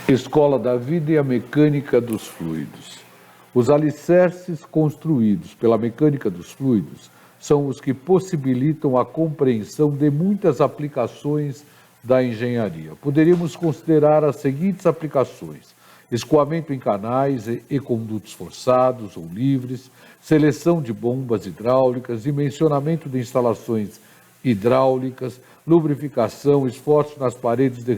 Escola da Vida e a Mecânica dos Fluidos. Os alicerces construídos pela mecânica dos fluidos são os que possibilitam a compreensão de muitas aplicações da engenharia. Poderíamos considerar as seguintes aplicações: escoamento em canais e condutos forçados ou livres, seleção de bombas hidráulicas, dimensionamento de instalações hidráulicas, lubrificação, esforço nas paredes de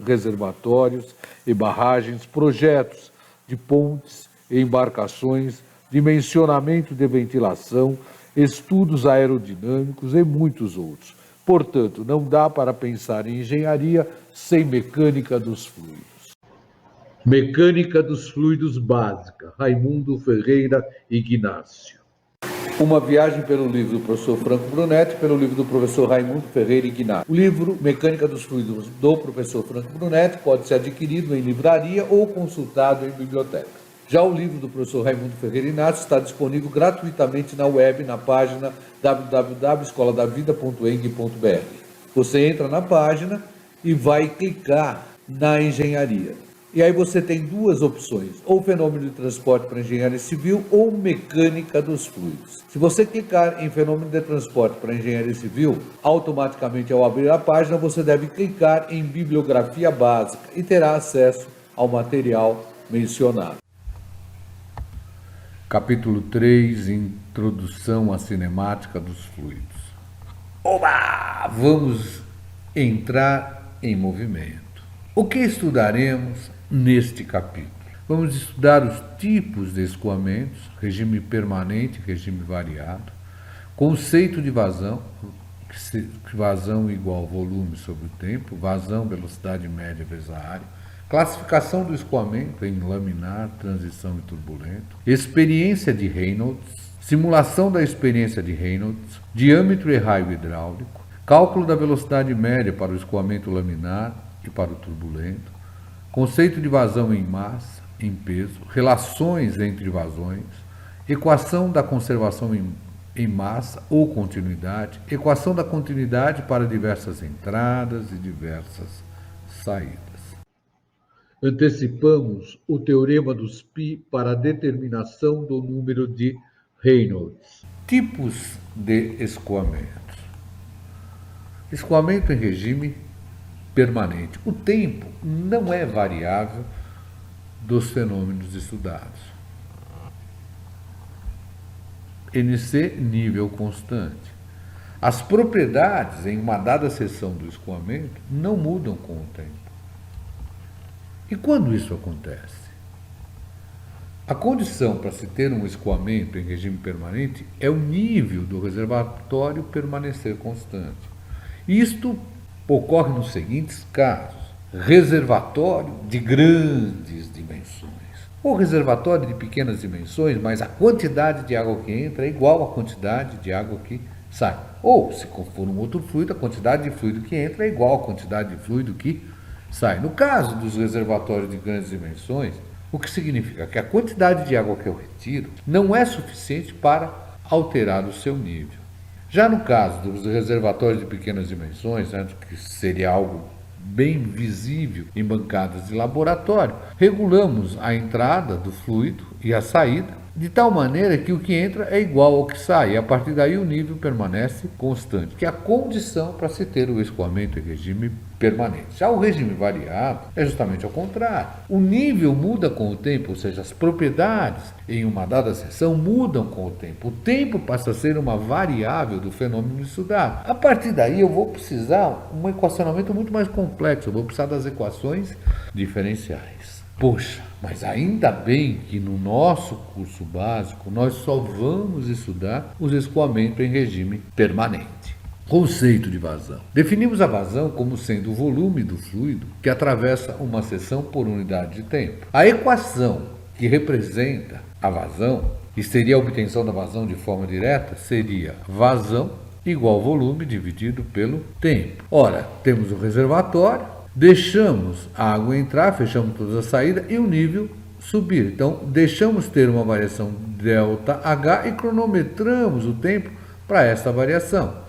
reservatórios e barragens, projetos de pontes e embarcações, dimensionamento de ventilação, estudos aerodinâmicos e muitos outros. Portanto, não dá para pensar em engenharia sem mecânica dos fluidos. Mecânica dos fluidos básica, Raimundo Ferreira Ignácio. Uma viagem pelo livro do professor Franco Brunetti, pelo livro do professor Raimundo Ferreira Ignácio. O livro Mecânica dos Fluidos do professor Franco Brunetti pode ser adquirido em livraria ou consultado em biblioteca. Já o livro do professor Raimundo Ferreira Ignácio está disponível gratuitamente na web, na página www.escoladavida.eng.br. Você entra na página e vai clicar na engenharia. E aí você tem duas opções, ou fenômeno de transporte para engenharia civil ou mecânica dos fluidos. Se você clicar em fenômeno de transporte para engenharia civil, automaticamente ao abrir a página você deve clicar em bibliografia básica e terá acesso ao material mencionado. Capítulo 3, Introdução à Cinemática dos Fluidos. Oba! Vamos entrar em movimento. O que estudaremos neste capítulo? Vamos estudar os tipos de escoamentos, regime permanente, regime variado, conceito de vazão, vazão igual volume sobre o tempo, vazão, velocidade média vezes a área, classificação do escoamento em laminar, transição e turbulento, experiência de Reynolds, simulação da experiência de Reynolds, diâmetro e raio hidráulico, cálculo da velocidade média para o escoamento laminar e para o turbulento, conceito de vazão em massa, em peso, relações entre vazões, equação da conservação em massa ou continuidade, equação da continuidade para diversas entradas e diversas saídas. Antecipamos o teorema dos π para a determinação do número de Reynolds. Tipos de escoamentos. Escoamento em regime permanente. O tempo não é variável dos fenômenos estudados. NC, nível constante. As propriedades em uma dada seção do escoamento não mudam com o tempo. E quando isso acontece? A condição para se ter um escoamento em regime permanente é o nível do reservatório permanecer constante. Isto ocorre nos seguintes casos: reservatório de grandes dimensões, ou reservatório de pequenas dimensões, mas a quantidade de água que entra é igual à quantidade de água que sai. Ou, se for um outro fluido, a quantidade de fluido que entra é igual à quantidade de fluido que sai. No caso dos reservatórios de grandes dimensões, o que significa que a quantidade de água que eu retiro não é suficiente para alterar o seu nível. Já no caso dos reservatórios de pequenas dimensões, que seria algo bem visível em bancadas de laboratório, regulamos a entrada do fluido e a saída de tal maneira que o que entra é igual ao que sai, e a partir daí o nível permanece constante, que é a condição para se ter o escoamento em regime permanente. Já o regime variado é justamente ao contrário. O nível muda com o tempo, ou seja, as propriedades em uma dada seção mudam com o tempo. O tempo passa a ser uma variável do fenômeno estudado. A partir daí eu vou precisar um equacionamento muito mais complexo, eu vou precisar das equações diferenciais. Poxa, mas ainda bem que no nosso curso básico nós só vamos estudar os escoamentos em regime permanente. Conceito de vazão. Definimos a vazão como sendo o volume do fluido que atravessa uma seção por unidade de tempo. A equação que representa a vazão, e seria a obtenção da vazão de forma direta, seria vazão igual volume dividido pelo tempo. Ora, temos o reservatório, deixamos a água entrar, fechamos todas as saídas e o nível subir. Então, deixamos ter uma variação ΔH e cronometramos o tempo para essa variação.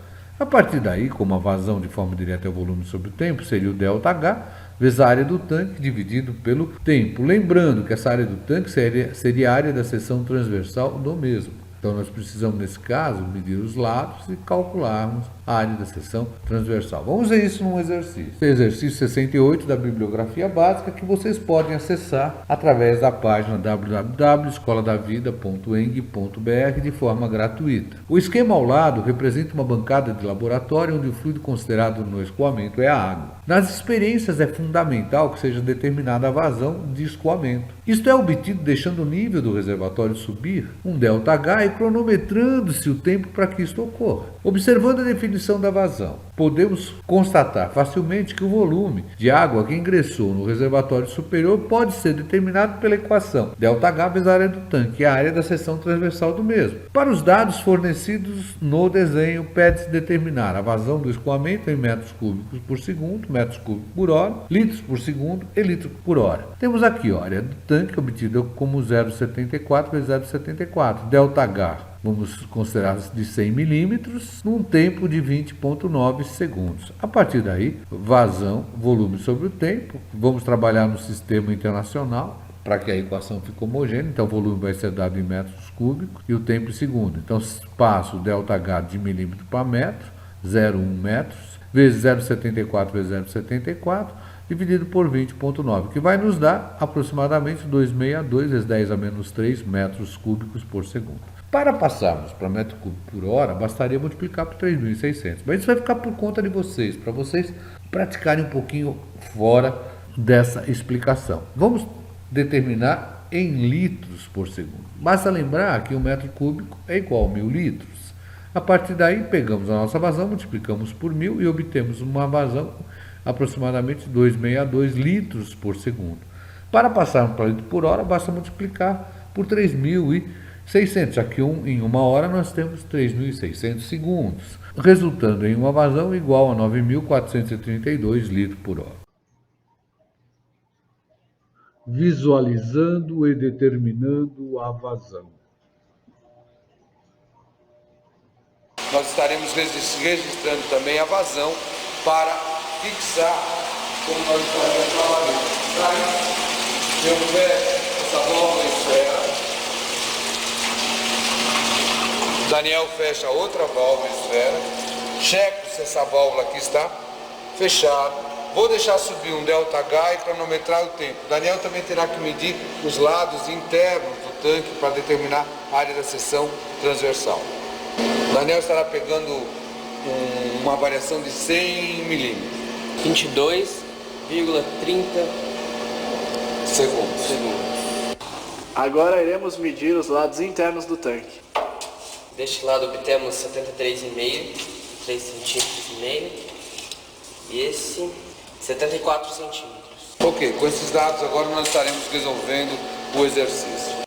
A partir daí, como a vazão de forma direta é o volume sobre o tempo, seria o ΔH, vezes a área do tanque dividido pelo tempo. Lembrando que essa área do tanque seria a área da seção transversal do mesmo. Então, nós precisamos, nesse caso, medir os lados e calcularmos a área da seção transversal. Vamos ver isso num exercício. Exercício 68 da bibliografia básica, que vocês podem acessar através da página www.escoladavida.eng.br de forma gratuita. O esquema ao lado representa uma bancada de laboratório onde o fluido considerado no escoamento é a água. Nas experiências é fundamental que seja determinada a vazão de escoamento. Isto é obtido deixando o nível do reservatório subir, um ΔH, e cronometrando-se o tempo para que isto ocorra. Observando a definição da vazão, podemos constatar facilmente que o volume de água que ingressou no reservatório superior pode ser determinado pela equação ΔH vezes a área do tanque e a área da seção transversal do mesmo. Para os dados fornecidos no desenho, pede-se determinar a vazão do escoamento em metros cúbicos por segundo, metros cúbicos por hora, litros por segundo e litros por hora. Temos aqui a área do tanque obtida como 0,74 vezes 0,74, ΔH. Vamos considerar de 100 milímetros, num tempo de 20,9 segundos. A partir daí, vazão, volume sobre o tempo. Vamos trabalhar no sistema internacional, para que a equação fique homogênea. Então, o volume vai ser dado em metros cúbicos e o tempo em segundo. Então, passo o ΔH de milímetro para metro, 0,1 metros, vezes 0,74 vezes 0,74, dividido por 20,9, que vai nos dar aproximadamente 262 vezes 10 a menos 3 metros cúbicos por segundo. Para passarmos para metro cúbico por hora, bastaria multiplicar por 3.600. Mas isso vai ficar por conta de vocês, para vocês praticarem um pouquinho fora dessa explicação. Vamos determinar em litros por segundo. Basta lembrar que um metro cúbico é igual a 1.000 litros. A partir daí, pegamos a nossa vazão, multiplicamos por 1.000 e obtemos uma vazão aproximadamente 262 litros por segundo. Para passarmos para litro por hora, basta multiplicar por 3.600, já que em uma hora nós temos 3.600 segundos, resultando em uma vazão igual a 9.432 litros por hora. Visualizando e determinando a vazão. Nós estaremos registrando também a vazão para fixar como nós estaremos trabalhando. Para isso, eu fecho essa válvula esfera. Daniel fecha outra válvula esfera. Checo se essa válvula aqui está fechada. Vou deixar subir um ΔH e cronometrar o tempo. Daniel também terá que medir os lados internos do tanque para determinar a área da seção transversal. Daniel estará pegando uma variação de 100 milímetros. 22,30 segundos. Agora iremos medir os lados internos do tanque. Deste lado obtemos 73,5, 3 centímetros e meio. E esse, 74 centímetros. Ok, com esses dados agora nós estaremos resolvendo o exercício.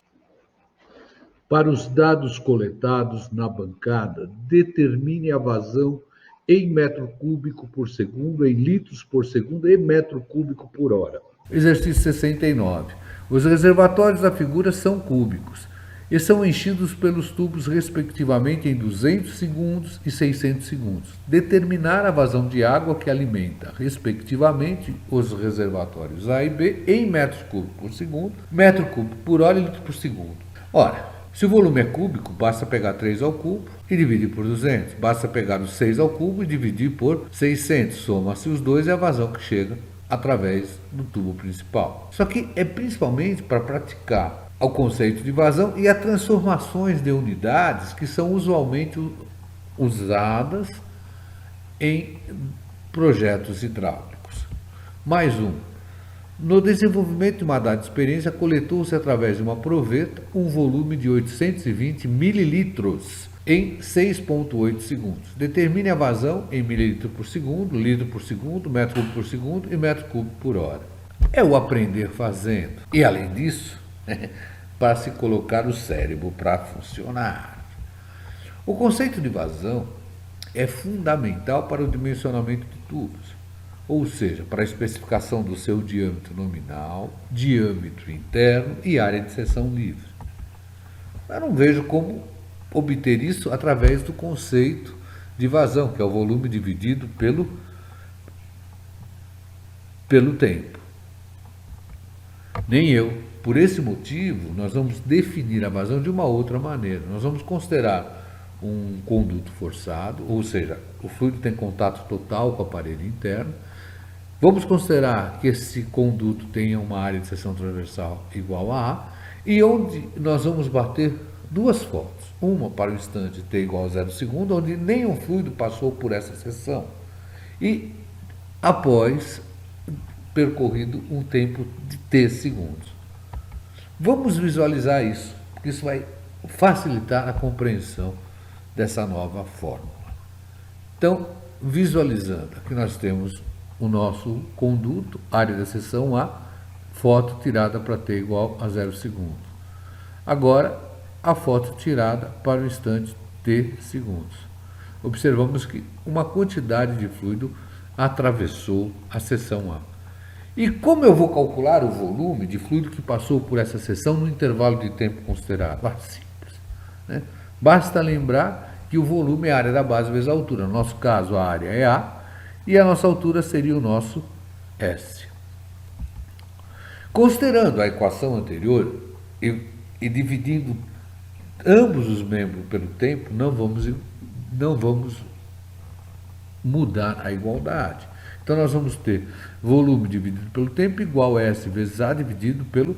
Para os dados coletados na bancada, determine a vazão em metro cúbico por segundo, em litros por segundo e metro cúbico por hora. Exercício 69. Os reservatórios da figura são cúbicos e são enchidos pelos tubos respectivamente em 200 segundos e 600 segundos. Determinar a vazão de água que alimenta, respectivamente, os reservatórios A e B em metros cúbicos por segundo, metro cúbico por hora e litro por segundo. Ora, se o volume é cúbico, basta pegar 3 ao cubo e dividir por 200. Basta pegar os 6 ao cubo e dividir por 600. Soma-se os dois e a vazão que chega através do tubo principal. Isso aqui é principalmente para praticar o conceito de vazão e as transformações de unidades que são usualmente usadas em projetos hidráulicos. Mais um. No desenvolvimento de uma dada experiência, coletou-se através de uma proveta um volume de 820 mililitros em 6,8 segundos. Determine a vazão em mililitro por segundo, litro por segundo, metro cúbico por segundo e metro cúbico por hora. É o aprender fazendo. E além disso, para se colocar o cérebro para funcionar. O conceito de vazão é fundamental para o dimensionamento de tubos. Ou seja, para a especificação do seu diâmetro nominal, diâmetro interno e área de seção livre. Eu não vejo como obter isso através do conceito de vazão, que é o volume dividido pelo tempo. Nem eu. Por esse motivo, nós vamos definir a vazão de uma outra maneira. Nós vamos considerar um conduto forçado, ou seja, o fluido tem contato total com a parede interna. Vamos considerar que esse conduto tenha uma área de seção transversal igual a A, e onde nós vamos bater duas fotos. Uma para o instante t igual a 0 segundo, onde nenhum fluido passou por essa seção. E após percorrido um tempo de t segundos. Vamos visualizar isso, porque isso vai facilitar a compreensão dessa nova fórmula. Então, visualizando, aqui nós temos o nosso conduto, área da seção A, foto tirada para t igual a 0 segundos. Agora, a foto tirada para o instante t segundos. Observamos que uma quantidade de fluido atravessou a seção A. E como eu vou calcular o volume de fluido que passou por essa seção no intervalo de tempo considerado? Simples, né? Basta lembrar que o volume é a área da base vezes a altura. No nosso caso, a área é A e a nossa altura seria o nosso S. Considerando a equação anterior e dividindo ambos os membros pelo tempo, não vamos mudar a igualdade. Então, nós vamos ter volume dividido pelo tempo igual a S vezes A dividido pelo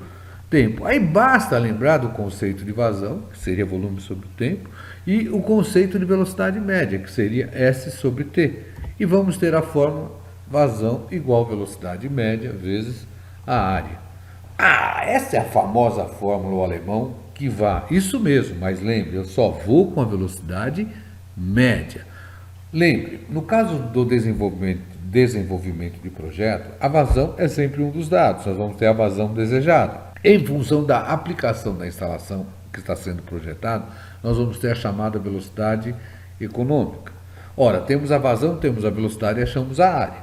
tempo. Aí basta lembrar do conceito de vazão, que seria volume sobre o tempo, e o conceito de velocidade média, que seria S sobre T. E vamos ter a fórmula vazão igual a velocidade média vezes a área. Essa é a famosa fórmula alemão que vá. Isso mesmo, mas lembre, eu só vou com a velocidade média. Lembre, no caso do desenvolvimento de projeto, a vazão é sempre um dos dados, nós vamos ter a vazão desejada. Em função da aplicação da instalação que está sendo projetada, nós vamos ter a chamada velocidade econômica. Ora, temos a vazão, temos a velocidade e achamos a área.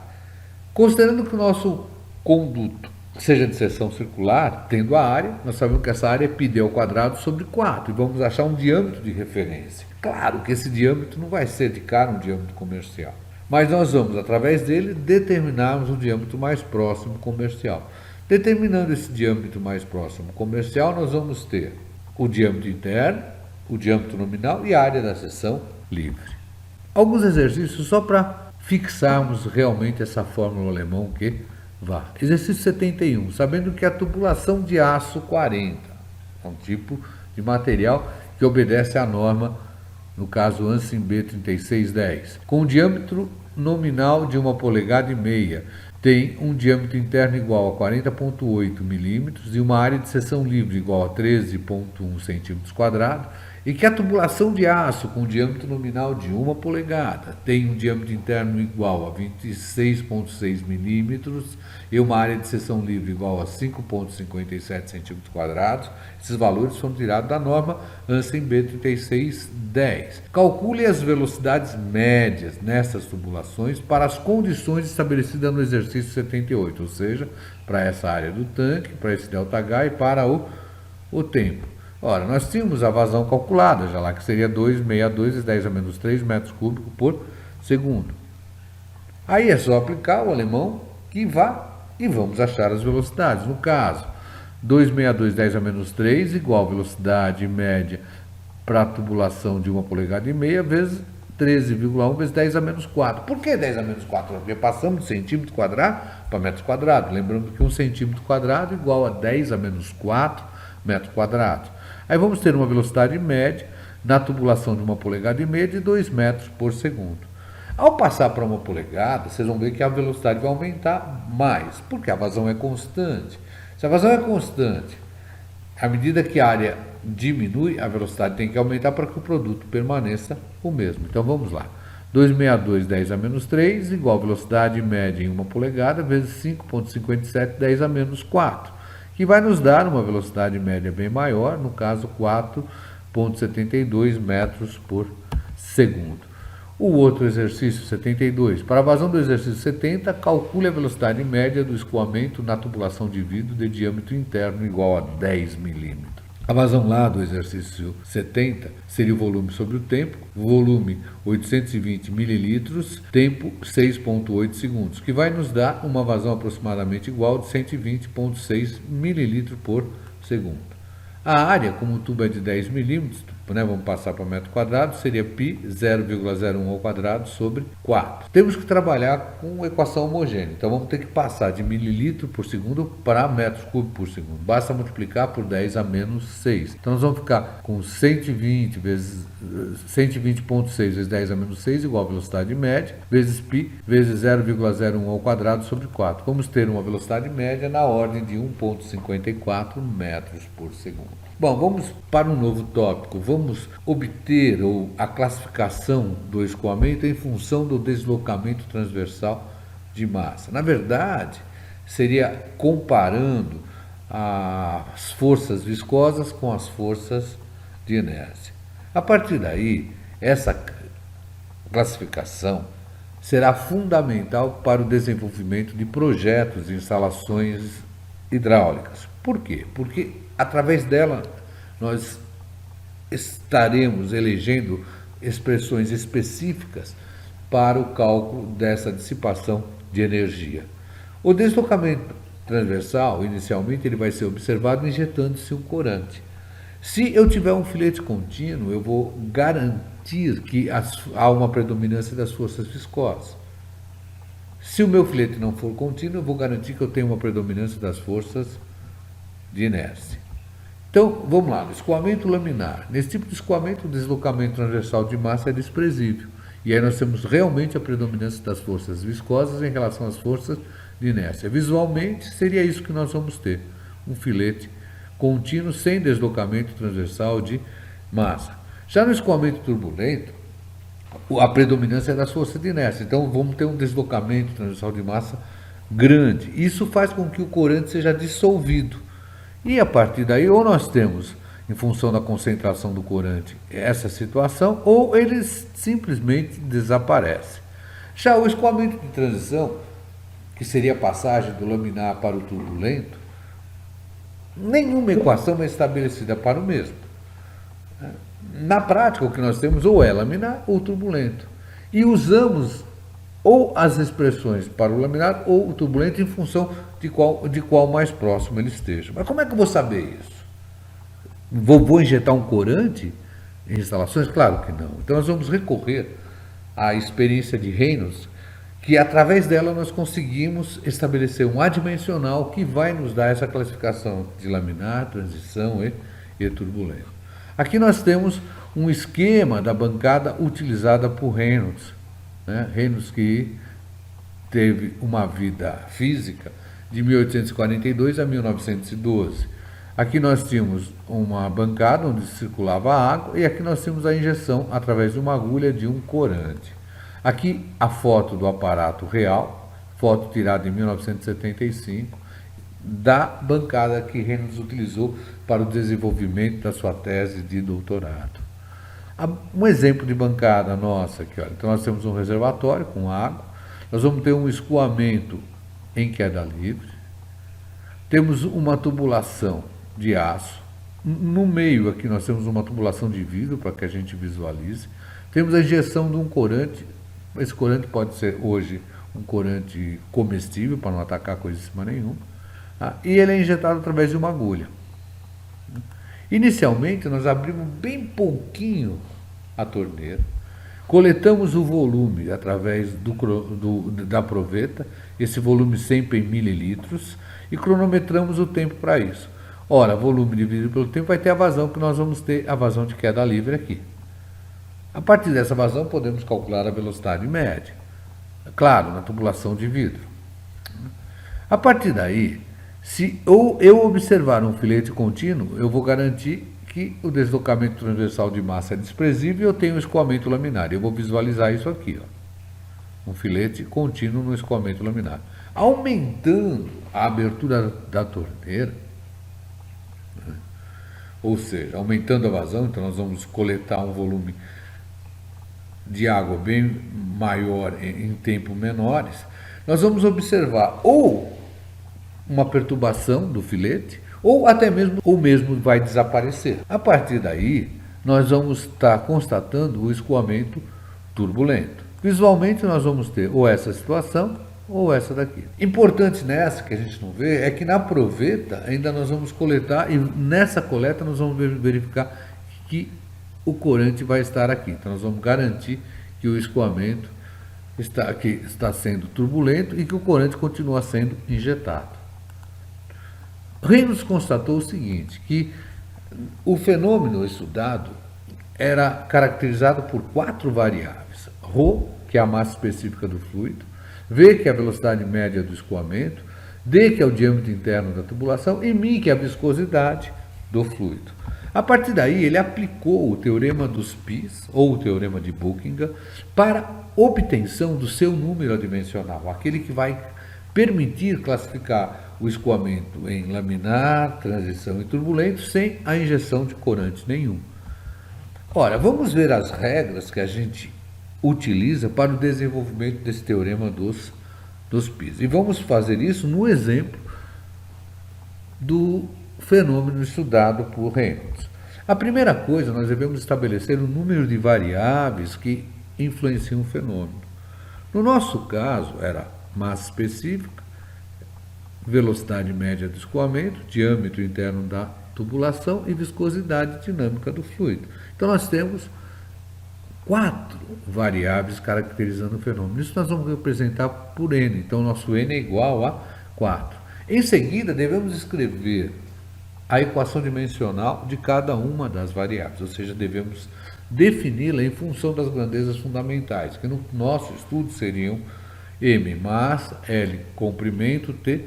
Considerando que o nosso conduto seja de seção circular, tendo a área, nós sabemos que essa área é πd ao quadrado sobre 4, e vamos achar um diâmetro de referência. Claro que esse diâmetro não vai ser de cara um diâmetro comercial, mas nós vamos, através dele, determinarmos o diâmetro mais próximo comercial. Determinando esse diâmetro mais próximo comercial, nós vamos ter o diâmetro interno, o diâmetro nominal e a área da seção livre. Alguns exercícios só para fixarmos realmente essa fórmula alemão que vá. Exercício 71, sabendo que a tubulação de aço 40 é um tipo de material que obedece à norma, no caso ANSIM B3610, com um diâmetro nominal de 1,5 polegadas, tem um diâmetro interno igual a 40,8 milímetros e uma área de seção livre igual a 13,1 centímetros quadrados, e que a tubulação de aço com diâmetro nominal de 1 polegada tem um diâmetro interno igual a 26,6 milímetros e uma área de seção livre igual a 5,57 centímetros quadrados. Esses valores foram tirados da norma ANSIM B3610. Calcule as velocidades médias nessas tubulações para as condições estabelecidas no exercício 78, ou seja, para essa área do tanque, para esse ΔH e para o tempo. Ora, nós tínhamos a vazão calculada, já lá que seria 2,62 e 10 a menos 3 metros cúbicos por segundo. Aí é só aplicar o alemão que vá e vamos achar as velocidades. No caso, 2,62 10 a menos 3 igual a velocidade média para a tubulação de 1,5 polegada vezes 13,1 vezes 10 a menos 4. Por que 10 a menos 4? Porque passamos de centímetro quadrado para metro quadrado. Lembrando que 1 centímetro quadrado igual a 10 a menos 4 metros quadrados. Aí vamos ter uma velocidade média na tubulação de 1,5 polegada de 2 metros por segundo. Ao passar para 1 polegada, vocês vão ver que a velocidade vai aumentar mais, porque a vazão é constante. Se a vazão é constante, à medida que a área diminui, a velocidade tem que aumentar para que o produto permaneça o mesmo. Então vamos lá. 2,62 10 a menos 3 igual a velocidade média em 1 polegada vezes 5,57 10 a menos 4. Que vai nos dar uma velocidade média bem maior, no caso 4,72 metros por segundo. O outro exercício 72, para a vazão do exercício 70, calcule a velocidade média do escoamento na tubulação de vidro de diâmetro interno igual a 10 milímetros. A vazão lá do exercício 70 seria o volume sobre o tempo, volume 820 mililitros, tempo 6,8 segundos, que vai nos dar uma vazão aproximadamente igual de 120,6 mililitros por segundo. A área, como o tubo é de 10 milímetros, vamos passar para metro quadrado, seria π 0,01 ao quadrado sobre 4. Temos que trabalhar com equação homogênea, então vamos ter que passar de mililitro por segundo para metros cúbicos por segundo. Basta multiplicar por 10 a menos 6. Então nós vamos ficar com 120 vezes 120,6 vezes 10 a menos 6 igual a velocidade média, vezes π vezes 0,01 ao quadrado sobre 4. Vamos ter uma velocidade média na ordem de 1,54 metros por segundo. Bom, vamos para um novo tópico. Vamos obter a classificação do escoamento em função do deslocamento transversal de massa. Na verdade, seria comparando as forças viscosas com as forças de inércia. A partir daí, essa classificação será fundamental para o desenvolvimento de projetos de instalações hidráulicas. Por quê? Porque através dela nós estaremos elegendo expressões específicas para o cálculo dessa dissipação de energia. O deslocamento transversal, inicialmente, ele vai ser observado injetando-se um corante. Se eu tiver um filete contínuo, eu vou garantir que há uma predominância das forças viscosas. Se o meu filete não for contínuo, eu vou garantir que eu tenho uma predominância das forças de inércia. Então, vamos lá, escoamento laminar. Nesse tipo de escoamento, o deslocamento transversal de massa é desprezível. E aí nós temos realmente a predominância das forças viscosas em relação às forças de inércia. Visualmente, seria isso que nós vamos ter. Um filete contínuo sem deslocamento transversal de massa. Já no escoamento turbulento, a predominância é das forças de inércia. Então, vamos ter um deslocamento transversal de massa grande. Isso faz com que o corante seja dissolvido. E a partir daí, ou nós temos, em função da concentração do corante, essa situação, ou ele simplesmente desaparece. Já o escoamento de transição, que seria a passagem do laminar para o turbulento, nenhuma equação é estabelecida para o mesmo. Na prática, o que nós temos ou é laminar ou turbulento. E usamos ou as expressões para o laminar ou o turbulento em função de qual mais próximo ele esteja. Mas como é que eu vou saber isso? Vou injetar um corante em instalações? Claro que não. Então nós vamos recorrer à experiência de Reynolds, que através dela nós conseguimos estabelecer um adimensional que vai nos dar essa classificação de laminar, transição e turbulento. Aqui nós temos um esquema da bancada utilizada por Reynolds. Reynolds, que teve uma vida física de 1842 a 1912. Aqui nós tínhamos uma bancada onde circulava água e aqui nós temos a injeção através de uma agulha de um corante. Aqui a foto do aparato real, foto tirada em 1975, da bancada que Reynolds utilizou para o desenvolvimento da sua tese de doutorado. Um exemplo de bancada nossa aqui, olha. Então nós temos um reservatório com água, nós vamos ter um escoamento em queda livre, temos uma tubulação de aço, no meio aqui nós temos uma tubulação de vidro para que a gente visualize, temos a injeção de um corante, esse corante pode ser hoje um corante comestível para não atacar coisa de cima nenhuma, e ele é injetado através de uma agulha. Inicialmente, nós abrimos bem pouquinho a torneira, coletamos o volume através da proveta, esse volume sempre em mililitros, e cronometramos o tempo para isso. Ora, volume dividido pelo tempo vai ter a vazão, que nós vamos ter a vazão de queda livre aqui. A partir dessa vazão, podemos calcular a velocidade média, claro, na tubulação de vidro. A partir daí, se eu observar um filete contínuo, eu vou garantir que o deslocamento transversal de massa é desprezível e eu tenho um escoamento laminar. Eu vou visualizar isso aqui, ó. Um filete contínuo no escoamento laminar. Aumentando a abertura da torneira, ou seja, aumentando a vazão, então nós vamos coletar um volume de água bem maior em tempo menores, nós vamos observar ou uma perturbação do filete, ou até mesmo o mesmo vai desaparecer. A partir daí, nós vamos estar constatando o escoamento turbulento. Visualmente, nós vamos ter ou essa situação ou essa daqui. Importante nessa, que a gente não vê, é que na proveta ainda nós vamos coletar, e nessa coleta nós vamos verificar que o corante vai estar aqui. Então nós vamos garantir que o escoamento está sendo turbulento e que o corante continua sendo injetado. Reynolds constatou o seguinte, que o fenômeno estudado era caracterizado por 4 variáveis. Ρ, que é a massa específica do fluido, V, que é a velocidade média do escoamento, D, que é o diâmetro interno da tubulação, e μ, que é a viscosidade do fluido. A partir daí, ele aplicou o teorema dos Pis, ou o teorema de Buckingham, para obtenção do seu número adimensional, aquele que vai permitir classificar o escoamento em laminar, transição e turbulento, sem a injeção de corante nenhum. Ora, vamos ver as regras que a gente utiliza para o desenvolvimento desse teorema dos Pis. E vamos fazer isso no exemplo do fenômeno estudado por Reynolds. A primeira coisa, nós devemos estabelecer o número de variáveis que influenciam o fenômeno. No nosso caso, era massa específica, velocidade média do escoamento, diâmetro interno da tubulação e viscosidade dinâmica do fluido. Então, nós temos 4 variáveis caracterizando o fenômeno. Isso nós vamos representar por N. Então, nosso N é igual a 4. Em seguida, devemos escrever a equação dimensional de cada uma das variáveis, ou seja, devemos defini-la em função das grandezas fundamentais, que no nosso estudo seriam M, massa, L, comprimento, T,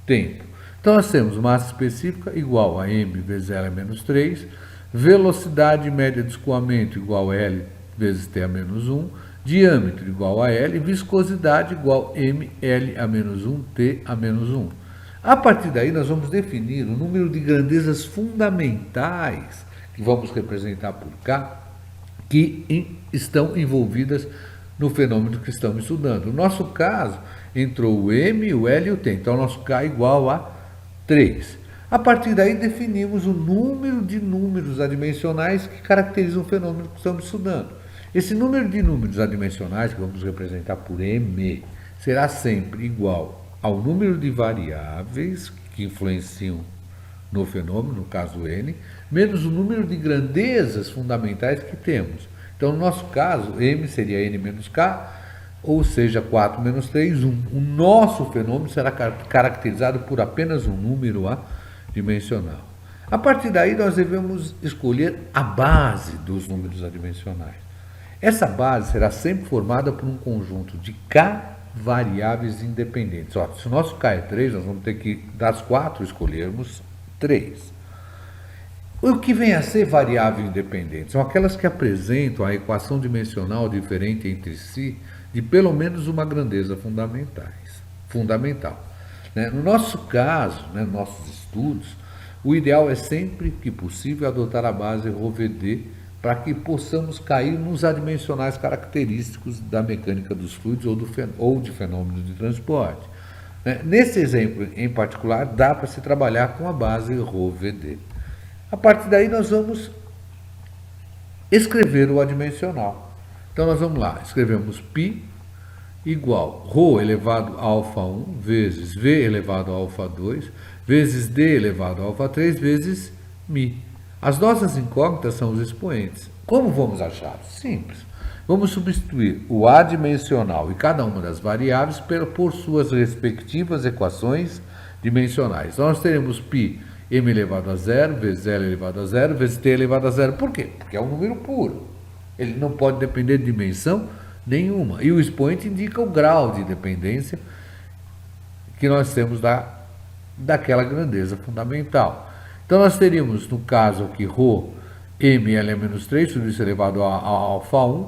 tempo. Então, nós temos massa específica igual a M vezes L a menos 3, velocidade média de escoamento igual a L vezes T a menos 1, diâmetro igual a L, viscosidade igual a ML a menos 1, T a menos 1. A partir daí, nós vamos definir o número de grandezas fundamentais, que vamos representar por K, que estão envolvidas no fenômeno que estamos estudando. No nosso caso, entrou o M, o L e o T. Então, nosso K é igual a 3. A partir daí, definimos o número de números adimensionais que caracterizam o fenômeno que estamos estudando. Esse número de números adimensionais, que vamos representar por M, será sempre igual ao número de variáveis que influenciam no fenômeno, no caso N, menos o número de grandezas fundamentais que temos. Então, no nosso caso, M seria N menos K, ou seja, 4 menos 3, 1. O nosso fenômeno será caracterizado por apenas um número adimensional. A partir daí, nós devemos escolher a base dos números adimensionais. Essa base será sempre formada por um conjunto de K variáveis independentes. Ó, se o nosso K é 3, nós vamos ter que, das 4, escolhermos 3. O que vem a ser variável independente? São aquelas que apresentam a equação dimensional diferente entre si de pelo menos uma grandeza fundamental. No nosso caso, nos nossos estudos, o ideal é sempre que possível adotar a base ρVD para que possamos cair nos adimensionais característicos da mecânica dos fluidos ou de fenômenos de transporte. Nesse exemplo em particular, dá para se trabalhar com a base ρVD. A partir daí, nós vamos escrever o adimensional. Então, nós vamos lá, escrevemos π igual ρ elevado a α1 vezes v elevado a α2 vezes d elevado a α3 vezes μ. As nossas incógnitas são os expoentes. Como vamos achar? Simples. Vamos substituir o adimensional e cada uma das variáveis por suas respectivas equações dimensionais. Então, nós teremos π m elevado a 0 vezes L elevado a 0 vezes T elevado a 0. Por quê? Porque é um número puro. Ele não pode depender de dimensão nenhuma. E o expoente indica o grau de dependência que nós temos daquela grandeza fundamental. Então, nós teríamos, no caso aqui, ρ, m, L a menos 3, tudo isso elevado a α1,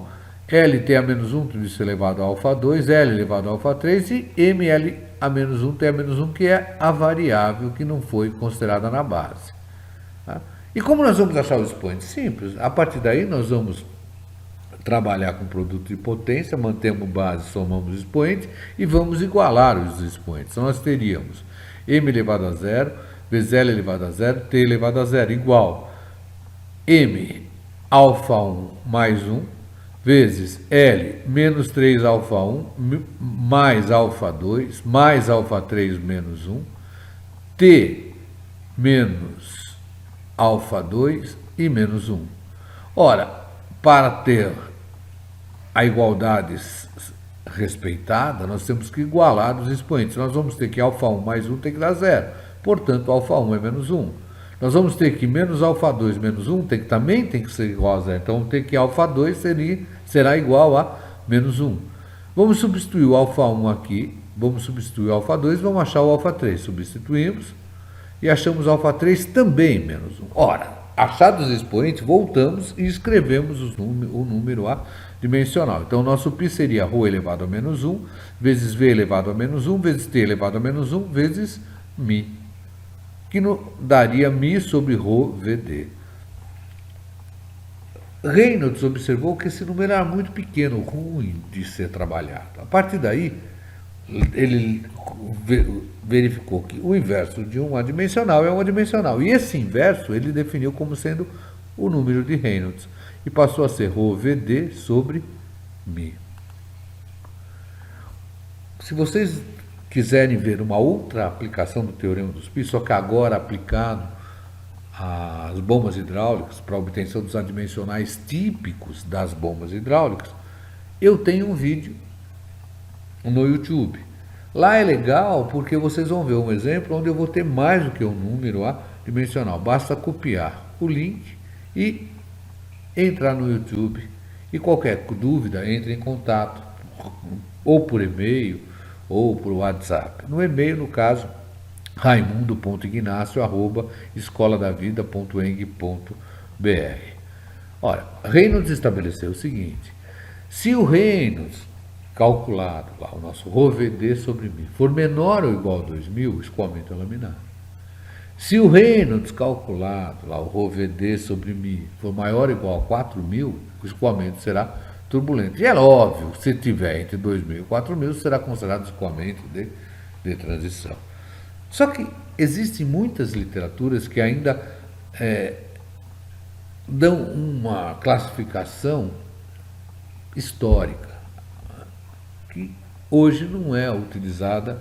L, T a menos 1, tudo isso elevado a α2, L elevado a α3 e m, L a menos 1, T a menos 1, que é a variável que não foi considerada na base. Tá? E como nós vamos achar os expoentes? Simples. A partir daí, nós vamos trabalhar com produto de potência, mantemos base, somamos expoente e vamos igualar os expoentes. Então, nós teríamos m elevado a 0 vezes L elevado a zero, T elevado a zero, igual M alfa 1 mais 1, vezes L menos 3 alfa 1, mais alfa 2, mais alfa 3 menos 1, T menos alfa 2 e menos 1. Ora, para ter a igualdade respeitada, nós temos que igualar os expoentes. Nós vamos ter que alfa 1 mais 1 tem que dar zero. Portanto, alfa 1 é menos 1. Nós vamos ter que menos alfa 2 menos 1 também tem que ser igual a zero. Então, vamos ter que alfa 2 será igual a menos 1. Vamos substituir o alfa 1 aqui, vamos substituir o alfa 2, vamos achar o alfa 3. Substituímos e achamos alfa 3 também menos 1. Ora, achados os expoentes, voltamos e escrevemos o número A dimensional. Então, o nosso π seria ρ elevado a menos 1, vezes V elevado a menos 1, vezes T elevado a menos 1, vezes μ, que daria μ sobre ρ VD. Reynolds observou que esse número era muito pequeno, ruim de ser trabalhado. A partir daí, ele verificou que o inverso de um adimensional é um adimensional. E esse inverso ele definiu como sendo o número de Reynolds. E passou a ser ρ VD sobre μ. Se vocês quiserem ver uma outra aplicação do Teorema dos π, só que agora aplicado às bombas hidráulicas, para a obtenção dos adimensionais típicos das bombas hidráulicas, eu tenho um vídeo no YouTube. Lá é legal porque vocês vão ver um exemplo onde eu vou ter mais do que um número adimensional. Basta copiar o link e entrar no YouTube. E qualquer dúvida, entre em contato, ou por e-mail, ou por WhatsApp. No e-mail, no caso, raimundo.ignacio@escoladavida.eng.br. Ora, Reynolds estabeleceu o seguinte: se o Reynolds calculado, lá, o nosso ρ VD sobre μ, for menor ou igual a 2000, o escoamento é laminar. Se o Reynolds calculado, lá, o ρ VD sobre μ, for maior ou igual a 4000, o escoamento será turbulento. E é óbvio, se tiver entre 2000 e 4000, será considerado escoamento de transição. Só que existem muitas literaturas que ainda dão uma classificação histórica, que hoje não é utilizada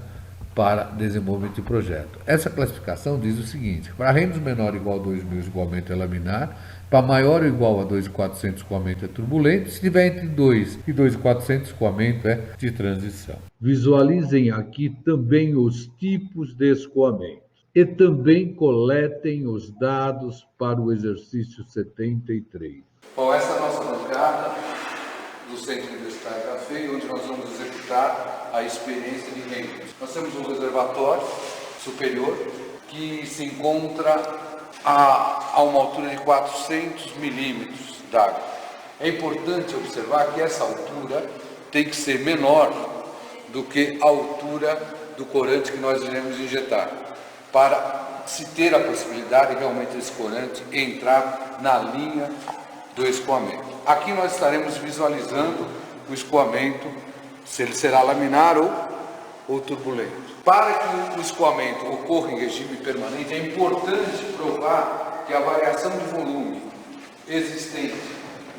para desenvolvimento de projeto. Essa classificação diz o seguinte: para Reynolds menor ou igual a 2000, o escoamento é laminar; para maior ou igual a 2.400, o escoamento é turbulento; se tiver entre 2 e 2.400, o escoamento é de transição. Visualizem aqui também os tipos de escoamento e também coletem os dados para o exercício 73. Bom, essa é a nossa bancada do Centro Universitário da FEI, onde nós vamos executar a experiência de Reynolds. Nós temos um reservatório superior que se encontra a uma altura de 400 milímetros d'água. É importante observar que essa altura tem que ser menor do que a altura do corante que nós iremos injetar, para se ter a possibilidade realmente desse corante entrar na linha do escoamento. Aqui nós estaremos visualizando o escoamento, se ele será laminar ou turbulento. Para que o escoamento ocorra em regime permanente, é importante provar que a variação de volume existente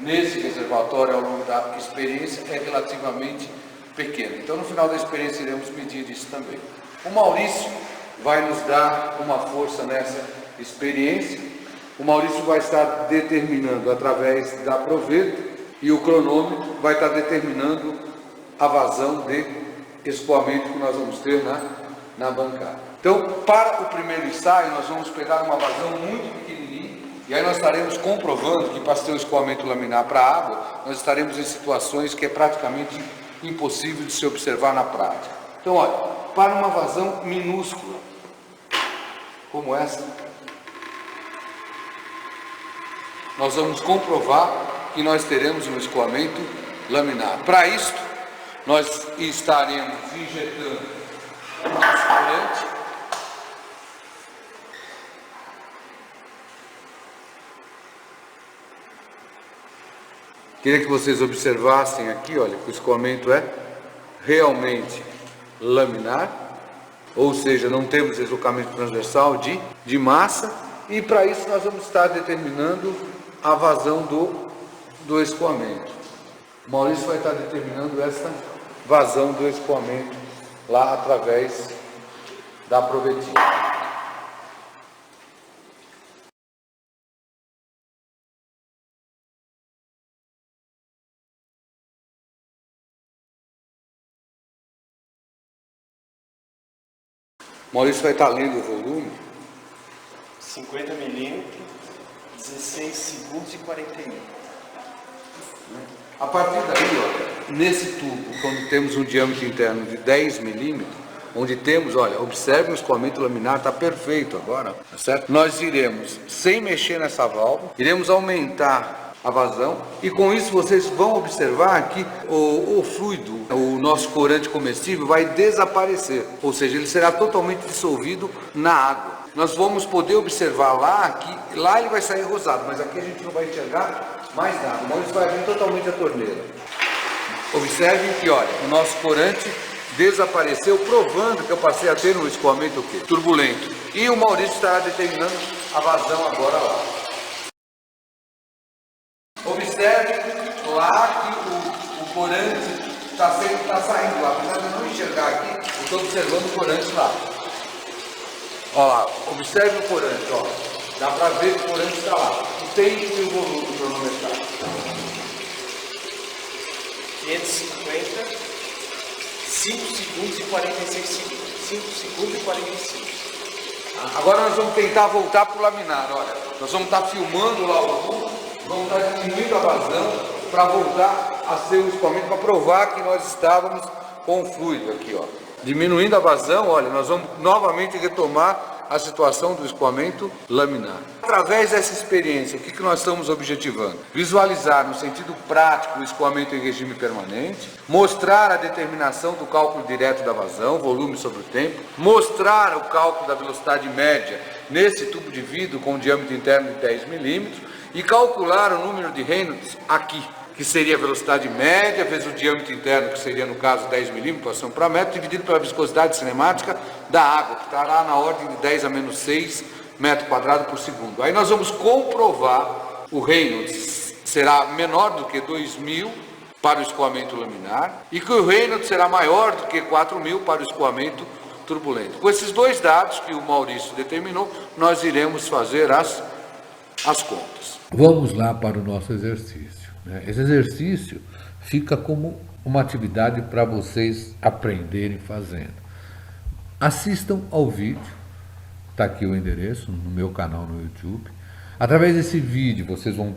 nesse reservatório ao longo da experiência é relativamente pequena. Então, no final da experiência, iremos medir isso também. O Maurício vai nos dar uma força nessa experiência. O Maurício vai estar determinando através da proveta e o cronômetro vai estar determinando a vazão de escoamento que nós vamos ter na bancada. Então, para o primeiro ensaio, nós vamos pegar uma vazão muito pequenininha e aí nós estaremos comprovando que para ter um escoamento laminar para a água, nós estaremos em situações que é praticamente impossível de se observar na prática. Então, olha, para uma vazão minúscula, como essa, nós vamos comprovar que nós teremos um escoamento laminar. Para isto, nós estaremos injetando o nosso corante. Queria que vocês observassem aqui, olha, que o escoamento é realmente laminar. ou seja, não temos deslocamento transversal de massa, e para isso nós vamos estar determinando a vazão do escoamento. O Maurício vai estar determinando essa vazão do escoamento lá através da provetinha. Maurício vai estar lendo o volume. 50 milímetros, 16 segundos e 41. A partir daí, ó, nesse tubo, quando temos um diâmetro interno de 10 milímetros, onde temos, olha, observe o escoamento laminar, está perfeito agora, tá certo? Nós iremos, sem mexer nessa válvula, iremos aumentar a vazão, e com isso vocês vão observar que o fluido, o nosso corante comestível, vai desaparecer, ou seja, ele será totalmente dissolvido na água. Nós vamos poder observar lá que lá ele vai sair rosado, mas aqui a gente não vai enxergar mais nada. O Maurício vai abrir totalmente a torneira. Observem que, olha, o nosso corante desapareceu, provando que eu passei a ter um escoamento o quê? Turbulento. E o Maurício estará determinando a vazão agora lá. Observe lá que o corante está saindo lá. Apesar de eu não enxergar aqui, eu estou observando o corante lá. Olha lá, observe o corante, ó. Dá para ver que o corante está lá. O tempo e o volume cronometrado. 550, 5 segundos e 46 segundos. 5 segundos e 45. Agora nós vamos tentar voltar para o laminar, olha. Nós vamos estar filmando lá o tubo, vamos estar diminuindo a vazão para voltar a ser o escoamento, para provar que nós estávamos com o fluido aqui, ó. Diminuindo a vazão, olha, nós vamos novamente retomar a situação do escoamento laminar. Através dessa experiência, o que nós estamos objetivando? Visualizar no sentido prático o escoamento em regime permanente, mostrar a determinação do cálculo direto da vazão, volume sobre o tempo, mostrar o cálculo da velocidade média nesse tubo de vidro com um diâmetro interno de 10 milímetros e calcular o número de Reynolds aqui, que seria a velocidade média vezes o diâmetro interno, que seria no caso 10 milímetros, passando para metro, dividido pela viscosidade cinemática da água, que estará na ordem de 10 a menos 6 metros quadrados por segundo. Aí nós vamos comprovar o Reynolds será menor do que 2.000 para o escoamento laminar e que o Reynolds será maior do que 4.000 para o escoamento turbulento. Com esses dois dados que o Maurício determinou, nós iremos fazer as contas. Vamos lá para o nosso exercício. Esse exercício fica como uma atividade para vocês aprenderem fazendo. Assistam ao vídeo, está aqui o endereço no meu canal no YouTube. Através desse vídeo vocês vão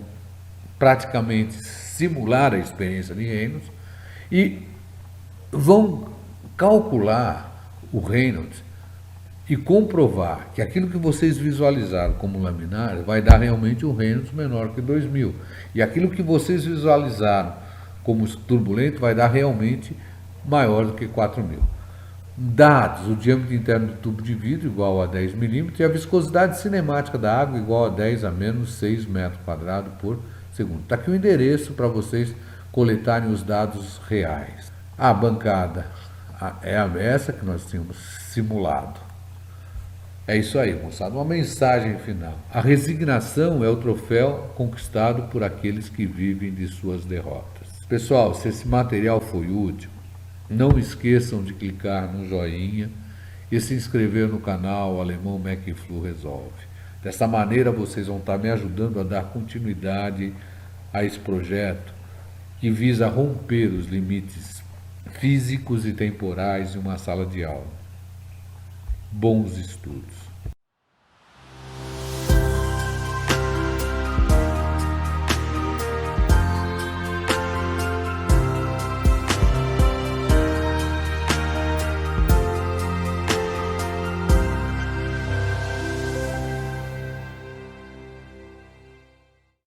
praticamente simular a experiência de Reynolds e vão calcular o Reynolds e comprovar que aquilo que vocês visualizaram como laminar vai dar realmente um Reynolds menor que 2.000. E aquilo que vocês visualizaram como turbulento vai dar realmente maior do que 4.000. Dados o diâmetro interno do tubo de vidro igual a 10 milímetros e a viscosidade cinemática da água igual a 10 a menos 6 metros quadrados por segundo. Está aqui o endereço para vocês coletarem os dados reais. A bancada é essa que nós tínhamos simulado. É isso aí, moçada. Uma mensagem final. A resignação é o troféu conquistado por aqueles que vivem de suas derrotas. Pessoal, se esse material foi útil, não esqueçam de clicar no joinha e se inscrever no canal Alemão Mecflu Resolve. Dessa maneira vocês vão estar me ajudando a dar continuidade a esse projeto que visa romper os limites físicos e temporais de uma sala de aula. Bons estudos.